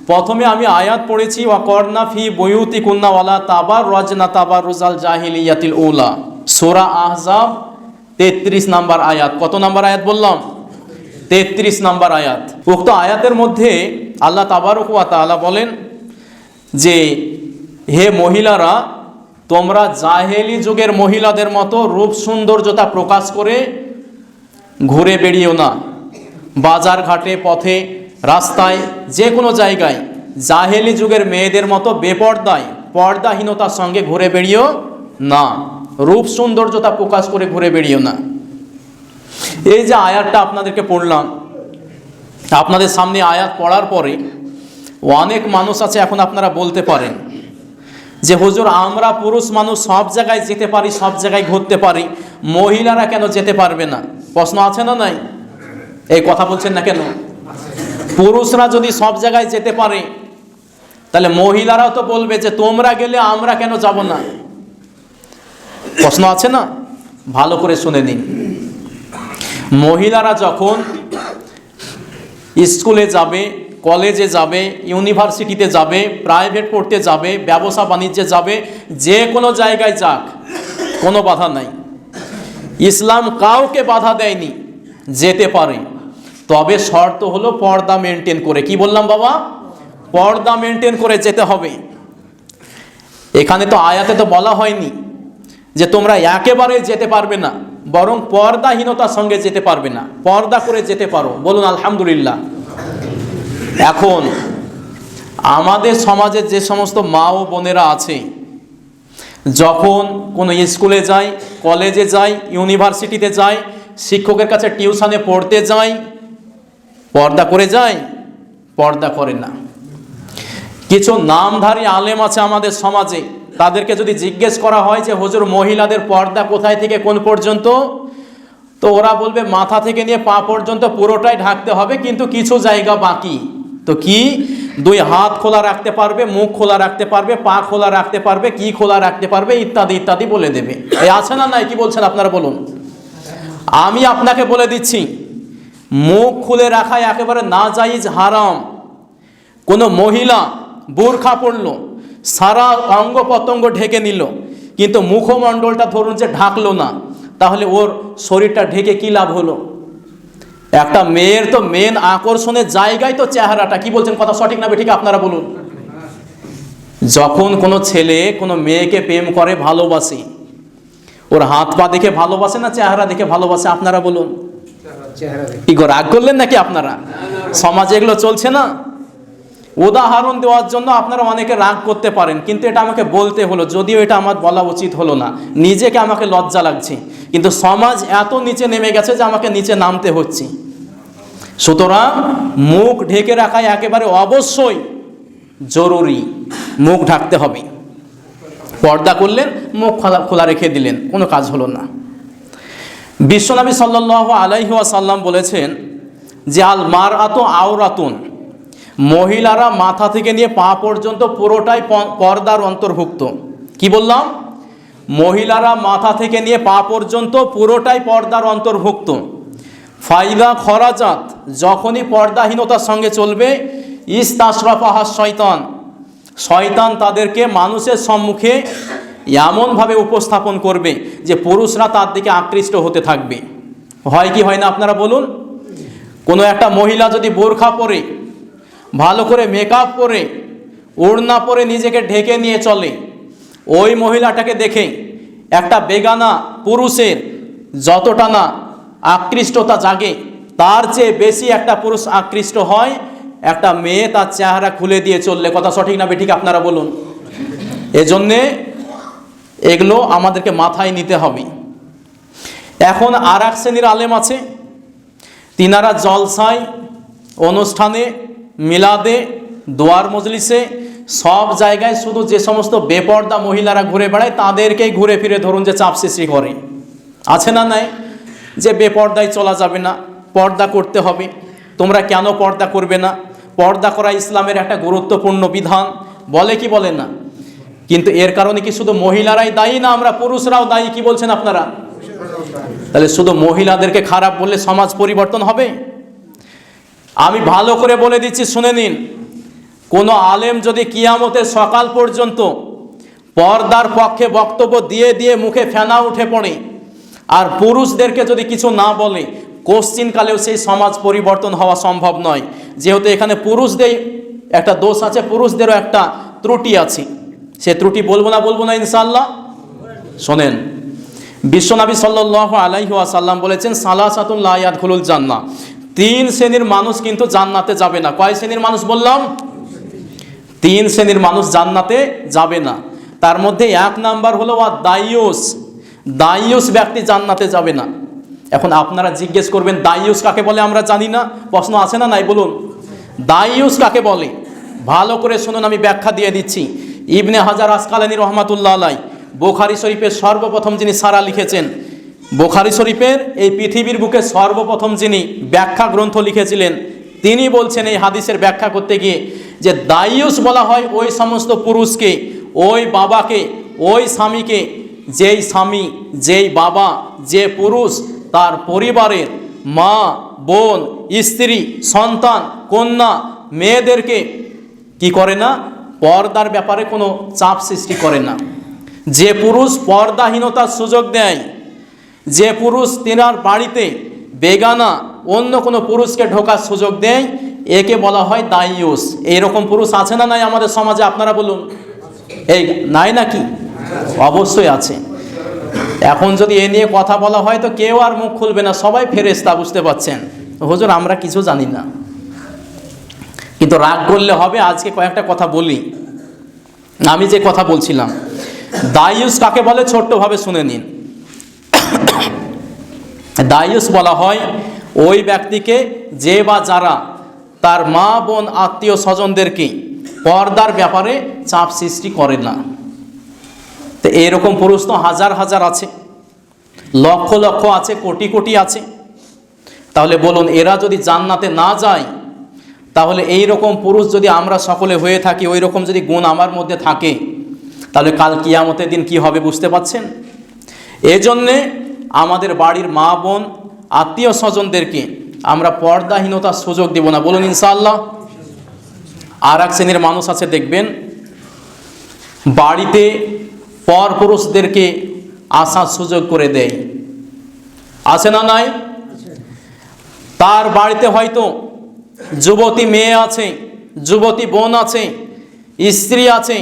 প্রথমে আমি আয়াত পড়েছি ওয়াকরনা ফি বুয়ুতিকুন্না ওয়ালা তাবাররাজনা তাবাররুজাল জাহিলিয়াতিল উলা, সূরা আহজাব 33 নম্বর আয়াত। কত নম্বর আয়াত বললাম? 33 নম্বর আয়াত। উক্ত আয়াতের মধ্যে আল্লাহ তাবারক ওয়া তাআলা বলেন যে হে মহিলারা, তোমরা জাহেলি যুগের মহিলাদের মতো রূপ সৌন্দর্যতা প্রকাশ করে ঘুরে বেড়িও না। বাজার ঘাটে, পথে, রাস্তায়, যে কোনো জায়গায় জাহেলি যুগের মেয়েদের মতো বেপর্দায়, পর্দাহীনতার সঙ্গে ঘুরে বেড়িও না। রূপ সৌন্দর্যতা প্রকাশ করে ঘুরে বেড়িও না। এই যে আয়াতটা আপনাদেরকে পড়লাম, আপনাদের সামনে আয়াত পড়ার পরে অনেক মানুষ আছে, এখন আপনারা বলতে পারেন যে হুজুর, আমরা পুরুষ মানুষ সব জায়গায় যেতে পারি, সব জায়গায় ঘুরতে পারি, মহিলারা কেন যেতে পারবে না? প্রশ্ন আছে না নাই? এই কথা বলছেন না কেন? পুরুষরা যদি সব জায়গায় যেতে পারে, তাহলে মহিলারাও তো বলবে যে তোমরা গেলে আমরা কেন যাব না? প্রশ্ন আছে না? ভালো করে শুনে নিন। মহিলারা যখন স্কুলে যাবে, কলেজে যাবে, ইউনিভার্সিটিতে যাবে, প্রাইভেট পড়তে যাবে, ব্যবসা বাণিজ্যে যাবে, যে কোনো জায়গায় যাক, কোনো বাধা নাই। ইসলাম কাউকে বাধা দেয়নি, যেতে পারে। তবে শর্ত হলো পর্দা মেনটেন করে। কি বললাম বাবা? পর্দা মেনটেন করে যেতে হবে। এখানে তো আয়াতে তো বলা হয়নি যে তোমরা একেবারে যেতে পারবে না, বরং পর্দাহীনতার সঙ্গে যেতে পারবে না, পর্দা করে যেতে পারো। বলুন আলহামদুলিল্লাহ। এখন আমাদের সমাজের যে সমস্ত মা ও বোনেরা আছে, যখন কোনো স্কুলে যায়, কলেজে যায়, ইউনিভার্সিটিতে যায়, শিক্ষকের কাছে টিউশনে পড়তে যায়, পর্দা করে যায়? পর্দা করে না। কিছু নামধারী আলেম আছে আমাদের সমাজে, তাদেরকে যদি জিজ্ঞেস করা হয় যে হুজুর, মহিলাদের পর্দা কোথায় থেকে কোন পর্যন্ত, তো ওরা বলবে মাথা থেকে নিয়ে পা পর্যন্ত পুরোটাই ঢাকতে হবে, কিন্তু কিছু জায়গা বাকি। তো কি? 2 হাত খোলা রাখতে পারবে, মুখ খোলা রাখতে পারবে, পা খোলা রাখতে পারবে, কি খোলা রাখতে পারবে, ইত্যাদি ইত্যাদি বলে দেবে। এই আছে না নাই? কি বলছেন আপনারা বলুন? আমি আপনাকে বলে দিচ্ছি, মুখ খুলে রাখা একেবারে নাজায়েজ, হারাম। কোনো মহিলা বোরখা পরলো, সারা অঙ্গ প্রত্যঙ্গ ঢেকে নিল, কিন্তু মুখমণ্ডলটা ধরুন যে ঢাকলো না, তাহলে ওর শরীরটা ঢেকে কি লাভ হলো? একটা মেয়ের তো মেন আকর্ষণের জায়গায় তো চেহারাটা। কি বলছেন? কথা সঠিক না ঠিক? আপনারা বলুন। যখন কোনো ছেলে কোনো মেয়েকে প্রেম করে, ভালোবাসে, ওর হাত পা দেখে ভালোবাসে না চেহারা দেখে ভালোবাসে? আপনারা বলুন। কি গো, রাগ করলেন নাকি আপনারা? সমাজে এগুলো চলছে না? উদাহরণ দেওয়ার জন্য আপনারা অনেকে রাগ করতে পারেন, কিন্তু এটা আমাকে বলতে হলো, যদিও এটা আমার বলা উচিত হলো না। নিজেকে আমাকে লজ্জা লাগছে, কিন্তু সমাজ এত নিচে নেমে গেছে যে আমাকে নিচে নামতে হচ্ছে। সুতরাং মুখ ঢেকে রাখা একেবারে অবশ্যই জরুরি। মুখ ঢাকতে হবে। পর্দা করলেন, মুখ খোলা রেখে দিলেন, কোনো কাজ হলো না। বিশ্বনবী সাল্লাল্লাহু আলাইহি ওয়াসাল্লাম বলেছেন যে আল মারআতু আওরাতুন, মহিলারা মাথা থেকে নিয়ে পা পর্যন্ত পুরোটাই পর্দার অন্তর্ভুক্ত। কি বললাম? মহিলারা মাথা থেকে নিয়ে পা পর্যন্ত পুরোটাই পর্দার অন্তর্ভুক্ত। ফাইদা খরাজাত, যখনই পর্দাহীনতার সঙ্গে চলবে, ইস্তাশরাফাহা শয়তান, শয়তান তাদেরকে মানুষের সম্মুখে এমনভাবে উপস্থাপন করবে যে পুরুষরা তার দিকে আকৃষ্ট হতে থাকবে। হয় কি হয় না আপনারা বলুন? কোনো একটা মহিলা যদি বোরখা পরে, ভালো করে মেকআপ করে, ওড়না পরে নিজেকে ঢেকে নিয়ে চলে, ওই মহিলাটাকে দেখে একটা বেগানা পুরুষের যতটা না আকৃষ্টতা জাগে, তার চেয়ে বেশি একটা পুরুষ আকৃষ্ট হয় একটা মেয়ে তার চেহারা খুলে দিয়ে চললে। কথা সঠিক না ঠিক? আপনারা বলুন। এজন্যে এগুলো আমাদেরকে মাথায় নিতে হবে। এখন আর এক শ্রেণীর আলেম আছে, তিনারা জলসায়, অনুষ্ঠানে, মিলাদে, দোয়ার মজলিসে, সব জায়গায় শুধু যে সমস্ত বেপর্দা মহিলারা ঘুরে বেড়ায় তাদেরকেই ঘুরে ফিরে ধরুন যে চাপ সৃষ্টি করে। আছে না নাই? যে বেপর্দায় চলা যাবে না, পর্দা করতে হবে। তোমরা কেন পর্দা করবে না? পর্দা করা ইসলামের একটা গুরুত্বপূর্ণ বিধান। বলে কি বলে না? কিন্তু এর কারণে কি শুধু মহিলারাই দায়ী না আমরা পুরুষরাও দায়ী? কি বলছেন আপনারা? তাহলে শুধু মহিলাদেরকে খারাপ বললে সমাজ পরিবর্তন হবে? আমি ভালো করে বলে দিচ্ছি, শুনে নিন। কোনো আলেম যদি কিয়ামতের সকাল পর্যন্ত পর্দার পক্ষে বক্তব্য দিয়ে দিয়ে মুখে ফেনা উঠে পড়ে আর পুরুষদেরকে যদি কিছু না বলে, কোশ্চিনকালেও সেই সমাজ পরিবর্তন হওয়া সম্ভব নয়। যেহেতু এখানে পুরুষদের একটা দোষ আছে, পুরুষদেরও একটা ত্রুটি আছে, সে ত্রুটি বলবো না ইনশাআল্লাহ। শোনেন, বিশ্বনবী সাল্লাল্লাহু আলাইহি ওয়াসাল্লাম বলেছেন, সালাসাতুন লা ইয়াদখুলুল জান্নাহ, 3 শ্রেণীর মানুষ কিন্তু জান্নাতে যাবে না। কয় শ্রেণীর মানুষ বললাম? 3 শ্রেণীর মানুষ জান্নাতে যাবে না। তার মধ্যে 1 নাম্বার হলো দাইয়ুস, দাইয়ুস ব্যক্তি জান্নাতে যাবে না। এখন আপনারা জিজ্ঞেস করবেন দাইয়ুস কাকে বলে, আমরা জানি না। প্রশ্ন আছে না নাই বলুন? দাইয়ুস কাকে বলে? ভালো করে শুনুন, আমি ব্যাখ্যা দিয়ে দিচ্ছি। ইবনে হাজার আসকালানী রহমাতুল্লাহ আলাইহি বুখারী শরীফের সর্বপ্রথম যিনি সারা লিখেছেন, বুখারী শরীফের এই পৃথিবীর বুকে সর্বপ্রথম যিনি ব্যাখ্যা গ্রন্থ লিখেছিলেন, তিনি বলছেন এই হাদিসের ব্যাখ্যা করতে গিয়ে যে দাইয়ুস বলা হয় ওই সমস্ত পুরুষকে, ওই বাবাকে, ওই স্বামীকে, যেই স্বামী, যেই বাবা, যে পুরুষ তার পরিবারের মা, বোন, স্ত্রী, সন্তান, কন্যা, মেয়েদেরকে কি করে না, পর্দার ব্যাপারে কোনো চাপ সৃষ্টি করে না। যে পুরুষ পর্দাহীনতার সুযোগ দেয়, যে পুরুষ তেনার বাড়িতে বেগানা অন্য কোনো পুরুষকে ঢোকার সুযোগ দেয়, একে বলা হয় দাইয়ুস। এইরকম পুরুষ আছে না নাই আমাদের সমাজে? আপনারা বলুন, এই নাই নাকি? অবশ্যই আছে। এখন যদি এ নিয়ে কথা বলা হয় তো কেউ আর মুখ খুলবে না, সবাই ফেরেশতা, বুঝতে পারছেন? হুজুর আমরা কিছু জানি না, কিন্তু রাগ করলে হবে। আজকে কয়েকটা কথা বলি। আমি যে কথা বলছিলাম, দাইয়ুস কাকে বলে ছোট্টভাবে শুনে নিন। দাইয়ুস বলা হয় ওই ব্যক্তিকে যে বা যারা তার মা, বোন, আত্মীয় স্বজনদেরকে পর্দার ব্যাপারে চাপ সৃষ্টি করে না। তো এরকম পুরুষ তো হাজার হাজার আছে, লক্ষ লক্ষ আছে, কোটি কোটি আছে। তাহলে বলুন, এরা যদি জান্নাতে না যায়, তাহলে এই রকম পুরুষ যদি আমরা সকলে হয়ে থাকি, ওই রকম যদি গুণ আমার মধ্যে থাকে, তাহলে কাল কিয়ামতের দিন কি হবে বুঝতে পাচ্ছেন? এজন্যে আমাদের বাড়ির মা, বোন, আত্মীয় স্বজনদেরকে আমরা পর্দাহীনতার সুযোগ দেব না, বলুন ইনশাআল্লাহ। আর এক শ্রেণীর মানুষ আছে, দেখবেন বাড়িতে পর পুরুষদেরকে আসার সুযোগ করে দেয়, আছে না নাই? তার বাড়িতে হয়তো যুবতী মেয়ে আছে, যুবতী বোন আছে, স্ত্রী আছে,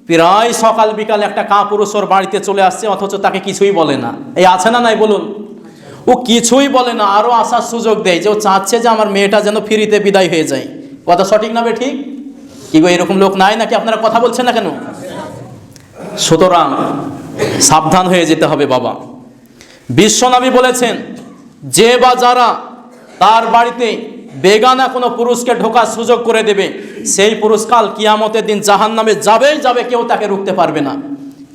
প্রায় সকাল বিকাল একটা কাপুরুষ ওর বাড়িতে চলে আসছে, অথচ তাকে কিছুই বলে না। এই আছে না নাই বলুন? ও কিছুই বলে না, আরও আসার সুযোগ দেয়, যে ও চাচ্ছে যে আমার মেয়েটা যেন ফ্রিতে বিদায় হয়ে যায়। কথা সঠিক না ঠিক? কি গো, এরকম লোক নাই নাকি? আপনারা কথা বলছেন না কেন? সুতরাং সাবধান হয়ে যেতে হবে বাবা। বিশ্বনবী বলেছেন, যে বা যারা তার বাড়িতে বেগানা কোনো পুরুষকে ঢোকার সুযোগ করে দেবে, সেই পুরুষ কাল কিয়ামতের দিন জাহান্নামে যাবেই যাবে, কেউ তাকে রুখতে পারবে না।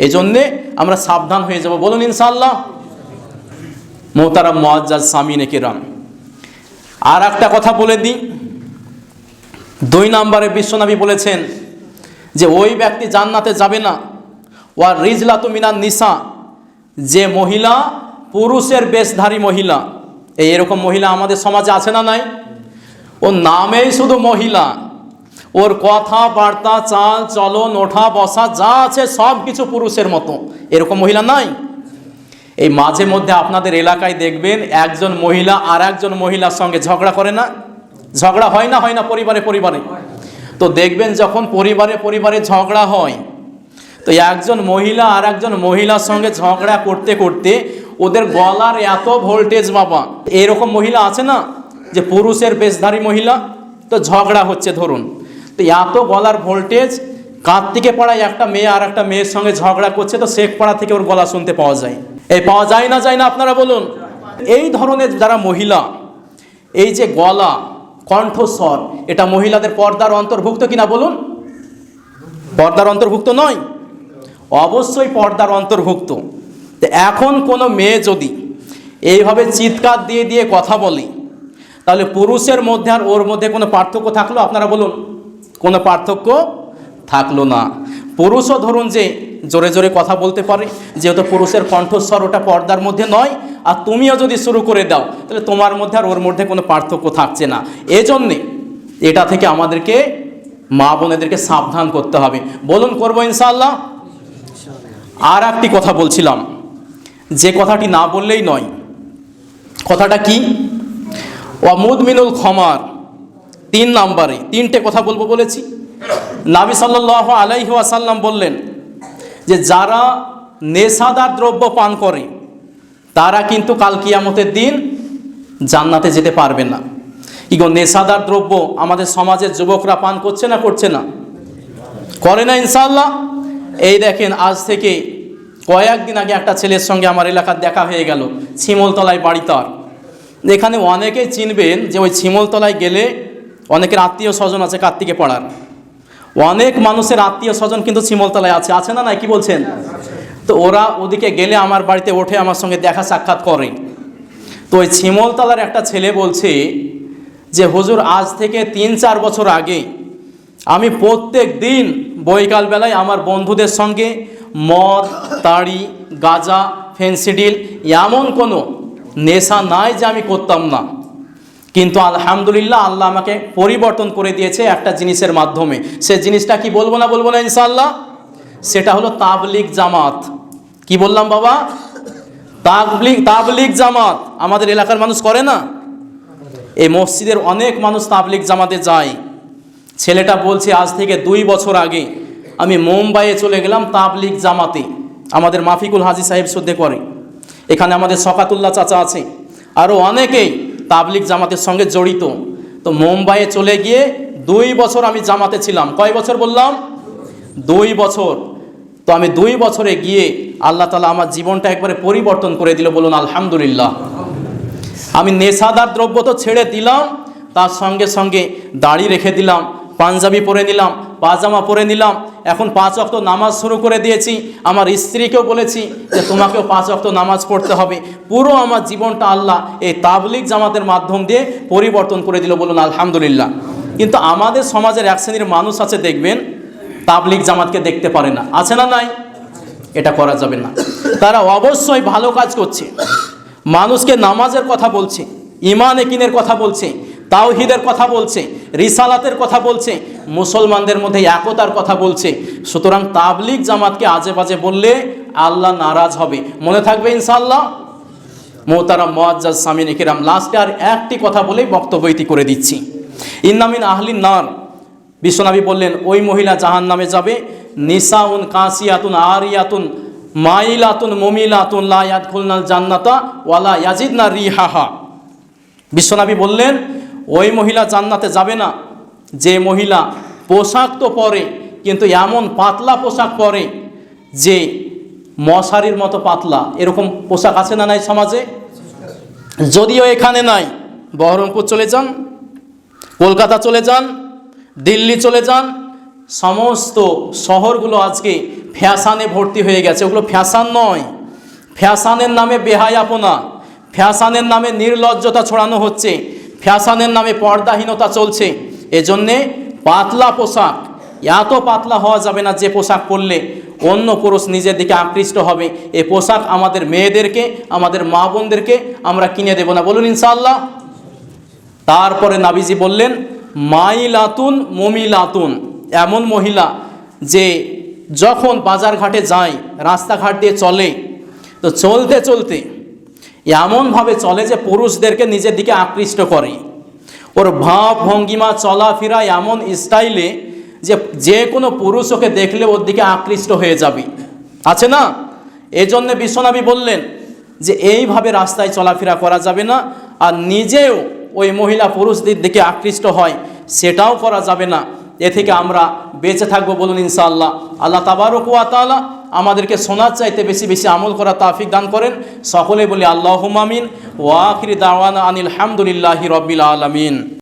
এই জন্যে আমরা সাবধান হয়ে যাব, বলুন ইনশাআল্লাহ। মোহতারাম মুআজ্জাজ সামিনে কিরাম, আর একটা কথা বলে দিই। 2 নম্বরে বিশ্বনবী বলেছেন যে ওই ব্যক্তি জান্নাতে যাবে না, ওয়া রিজলাতু মিনান নিসা, যে মহিলা পুরুষের বেশধারী মহিলা। এরকম মহিলা আমাদের সমাজে আছে না নাই? ও নামেই শুধু মহিলা, ওর কথাবার্তা, চাল চলন, ওঠা বসা যা আছে সব কিছু পুরুষের মতো। এরকম মহিলা নাই? এই মাঝে মধ্যে আপনাদের এলাকায় দেখবেন একজন মহিলা আর একজন মহিলার সঙ্গে ঝগড়া করে না? ঝগড়া হয় না পরিবারে পরিবারে? তো দেখবেন যখন পরিবারে পরিবারে ঝগড়া হয়, তো একজন মহিলা আর একজন মহিলার সঙ্গে ঝগড়া করতে করতে ওদের গলার এত ভোল্টেজ বাবা। এরকম মহিলা আছে না যে পুরুষের বেশধারী মহিলা, তো ঝগড়া হচ্ছে ধরুন, তো এত গলার ভোল্টেজ, কার্তিকে পাড়ায় একটা মেয়ে আর একটা মেয়ের সঙ্গে ঝগড়া করছে, তো শেখ পাড়া থেকে ওর গলা শুনতে পাওয়া যায়। এই পাওয়া যায় না যায় না আপনারা বলুন? এই ধরনের যারা মহিলা, এই যে গলা, কণ্ঠস্বর, এটা মহিলাদের পর্দার অন্তর্ভুক্ত কিনা বলুন? পর্দার অন্তর্ভুক্ত নয়? অবশ্যই পর্দার অন্তর্ভুক্ত। তো এখন কোনো মেয়ে যদি এইভাবে চিৎকার দিয়ে দিয়ে কথা বলে, তাহলে পুরুষের মধ্যে আর ওর মধ্যে কোনো পার্থক্য থাকলো? আপনারা বলুন, কোনো পার্থক্য থাকলো না। পুরুষও ধরুন যে জোরে জোরে কথা বলতে পারে, যেহেতু পুরুষের কণ্ঠস্বর ওটা পর্দার মধ্যে নয়, আর তুমিও যদি শুরু করে দাও, তাহলে তোমার মধ্যে আর ওর মধ্যে কোনো পার্থক্য থাকছে না। এজন্যে এটা থেকে আমাদেরকে মা বোনেদেরকে সাবধান করতে হবে। বলুন, করবো ইনশাআল্লাহ। আর একটি কথা বলছিলাম, যে কথাটি না বললেই নয়। কথাটা কি? ওয়ামুদমিনুল খমার, 3 নম্বরে 3টে কথা বলবো বলেছি। নবী সাল্লাল্লাহু আলাইহি ওয়াসাল্লাম বললেন যে যারা নেশাদার দ্রব্য পান করে তারা কিন্তু কাল কিয়ামতের দিন জান্নাতে যেতে পারবে না। ইগো, নেশাদার দ্রব্য আমাদের সমাজের যুবকরা পান করছে না করছে না? করে না ইনশাআল্লাহ। এই দেখেন, আজ থেকে কয়েকদিন আগে একটা ছেলের সঙ্গে আমার এলাকার দেখা হয়ে গেল, ছিমলতলায় বাড়ি তার। এখানে অনেকেই চিনবেন যে ওই ছিমলতলায় গেলে অনেকের আত্মীয় স্বজন আছে কার্তিকে পাড়ার, অনেক মানুষের আত্মীয় স্বজন কিন্তু ছিমলতলায় আছে, আছে না? নাই কি বলছেন? তো ওরা ওদিকে গেলে আমার বাড়িতে ওঠে, আমার সঙ্গে দেখা সাক্ষাৎ করে। তো ওই ছিমলতলার একটা ছেলে বলছে যে হুজুর, আজ থেকে 3-4 বছর আগে আমি প্রত্যেক দিন বৈকালবেলায় আমার বন্ধুদের সঙ্গে মদ, তাড়ি, গাঁজা, ফেন্সিডিল এমন কোনো নেশা নাই যে আমি করতাম না, কিন্তু আলহামদুলিল্লাহ আল্লাহ আমাকে পরিবর্তন করে দিয়েছে একটা জিনিসের মাধ্যমে। সে জিনিসটা কি বলবো না ইনশাআল্লাহ? সেটা হলো তাবলিগ জামাত। কি বললাম বাবা? তাবলিগ জামাত। আমাদের এলাকার মানুষ করে না? এই মসজিদের অনেক মানুষ তাবলিগ জামাতে যায়। ছেলেটা বলছে আজ থেকে 2 বছর আগে আমি মুম্বাইয়ে চলে গেলাম তাবলিগ জামাতে। আমাদের মাফিকুল হাজি সাহেব শ্রদ্ধে করে, এখানে আমাদের শকাতুল্লাহ চাচা আছে, আরও অনেকেই তাবলিগ জামাতের সঙ্গে জড়িত। তো মুম্বাইয়ে চলে গিয়ে 2 বছর আমি জামাতে ছিলাম। কয় বছর বললাম? 2 বছর। তো আমি 2 বছরে গিয়ে আল্লাহ তাআলা আমার জীবনটা একবারে পরিবর্তন করে দিল। বলুন আলহামদুলিল্লাহ। আমি নেশাদার দ্রব্য তো ছেড়ে দিলাম, তার সঙ্গে সঙ্গে দাড়ি রেখে দিলাম, পাঞ্জাবি পরে নিলাম, পাজামা পরে নিলাম, এখন 5 ওয়াক্ত নামাজ শুরু করে দিয়েছি। আমার স্ত্রীকেও বলেছি যে তোমাকেও 5 ওয়াক্ত নামাজ পড়তে হবে। পুরো আমার জীবনটা আল্লাহ এই তাবলিগ জামাতের মাধ্যম দিয়ে পরিবর্তন করে দিল। বলুন আলহামদুলিল্লাহ। কিন্তু আমাদের সমাজের এক শ্রেণীর মানুষ আছে, দেখবেন তাবলিগ জামাতকে দেখতে পারে না, আছে না নাই? এটা করা যাবে না। তারা অবশ্যই ভালো কাজ করছে, মানুষকে নামাজের কথা বলছে, ঈমান ইয়াকিনের কথা বলছে, তাওহীদের কথা বলছে, রিসালাতের কথা বলছে, মুসলমানদের মধ্যে একতার কথা বলছে। সুতরাং তাবলিগ জামাতকে আজে বাজে বললে আল্লাহ নারাজ হবে, মনে থাকবে ইনশাআল্লাহ। মোহতারাম মুআজ্জাজ সামিন কিরাম, লাস্টে আর একটি কথা বলেই বক্তব্য ইতি করে দিচ্ছি। ইন্না মিন আহলিন নার, বিশ্বনবী বললেন ওই মহিলা জাহান্নামে যাবে, নিসাউন কাসিয়াতুন আরিয়াতুন মাইলাতুন মুমিলাতুন লা ইয়াদখুলনাল জান্নাতা ওয়ালা ইয়াজিদনা রিহাহা। বিশ্বনবী বললেন ওই মহিলা জান্নাতে যাবে না যে মহিলা পোশাক তো পরে, কিন্তু এমন পাতলা পোশাক পরে যে মশারির মতো পাতলা। এরকম পোশাক আছে না নাই সমাজে? যদিও এখানে নাই, বহরমপুর চলে যান, কলকাতা চলে যান, দিল্লি চলে যান, সমস্ত শহরগুলো আজকে ফ্যাশানে ভর্তি হয়ে গেছে। ওগুলো ফ্যাশান নয়, ফ্যাশানের নামে বেহায়াপনা, ফ্যাশানের নামে নির্লজ্জতা ছড়ানো হচ্ছে, ফ্যাশানের নামে পর্দাহীনতা চলছে। এজন্যে পাতলা পোশাক, এত পাতলা হওয়া যাবে না যে পোশাক পরলে অন্য পুরুষ নিজের দিকে আকৃষ্ট হবে। এই পোশাক আমাদের মেয়েদেরকে, আমাদের মা বোনদেরকে আমরা কিনে দেব না। বলুন ইনশাআল্লাহ। তারপরে নাবিজি বললেন মাইলাতুন মুমিলাতুন, এমন মহিলা যে যখন বাজার ঘাটে যায়, রাস্তাঘাট দিয়ে চলে, তো চলতে চলতে এমনভাবে চলে যে পুরুষদেরকে নিজের দিকে আকৃষ্ট করে। ওর ভাব ভঙ্গিমা চলাফেরা এমন স্টাইলে যে কোনো পুরুষ ওকে দেখলে ওর দিকে আকৃষ্ট হয়ে যাবে, আছে না? এজন্য বিশ্বনবী বললেন যে এইভাবে রাস্তায় চলাফেরা করা যাবে না, আর নিজেও ওই মহিলা পুরুষদের দিকে আকৃষ্ট হয় সেটাও করা যাবে না। এ থেকে আমরা বেঁচে থাকবো। বলুন ইনশাআল্লাহ। আল্লাহ তাবারক ওয়া তাআলা আমাদেরকে শোনার চাইতে বেশি বেশি আমল করা তৌফিক দান করেন। সকলে বলি আল্লাহুম্মা আমিন। ওয়া আখিরি দাওয়ানা আনিল হামদুলিল্লাহি রাব্বিল আলামিন।